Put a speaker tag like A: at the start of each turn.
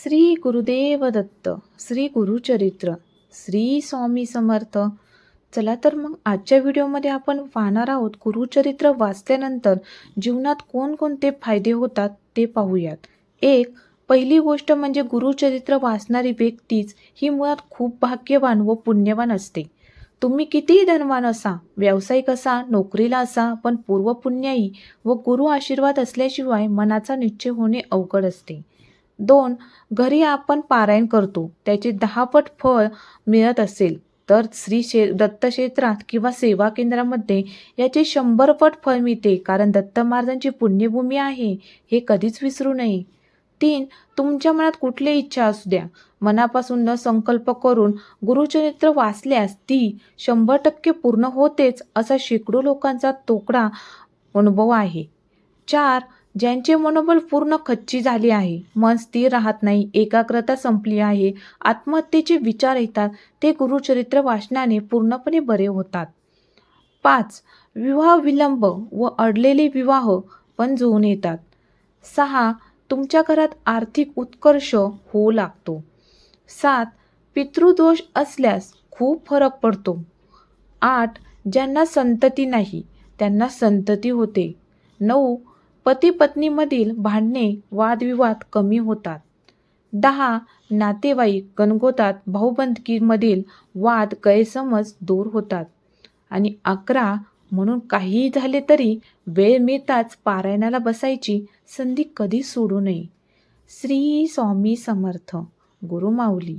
A: श्री गुरुदेव दत्त. श्री गुरुचरित्र. श्री स्वामी समर्थ. चला तर मग आजच्या व्हिडिओमध्ये आपण पाहणार आहोत गुरुचरित्र वाचल्यानंतर जीवनात कोणकोणते फायदे होतात ते पाहूयात. पहिली गोष्ट म्हणजे गुरुचरित्र वाचणारी व्यक्तीच ही मुळात खूप भाग्यवान व पुण्यवान असते. तुम्ही कितीही धनवान असा, व्यावसायिक असा, नोकरीला असा, पण पूर्वपुण्याई व गुरु आशीर्वाद असल्याशिवाय मनाचा निश्चय होणे अवघड असते. 2. घरी आपण पारायण करतो त्याचे 10 पट फळ मिळत असेल तर दत्त क्षेत्रात किंवा सेवा केंद्रामध्ये याचे 100 पट फळ मिळते, कारण दत्त महाराजांची पुण्यभूमी आहे हे कधीच विसरू नये. 3. तुमच्या मनात कुठली इच्छा असू द्या, मनापासून न संकल्प करून गुरुचरित्र वाचल्यास ती 100% पूर्ण होतेच, असा शेकडो लोकांचा तोकडा अनुभव आहे. 4. ज्यांचे मनोबल पूर्ण खच्ची झाली आहे, मन स्थिर राहत नाही, एकाग्रता संपली आहे, आत्महत्येचे विचार येतात, ते गुरुचरित्र वाचनाने पूर्णपणे बरे होतात. 5. विवाह विलंब व अडलेले विवाह पण जुळून येतात. 6. तुमच्या घरात आर्थिक उत्कर्ष होऊ लागतो. 7. पितृदोष असल्यास खूप फरक पडतो. 8. ज्यांना संतती नाही त्यांना संतती होते. 9. पती पत्नीमधील भांडणे वादविवाद कमी होतात. 10. नातेवाईक गणगोतात, भाऊबंदकीमधील वाद गैरसमज दूर होतात. आणि 11. म्हणून काहीही झाले तरी वेळ मिळताच पारायणाला बसायची संधी कधी सोडू नये. श्री स्वामी समर्थ. गुरुमाऊली.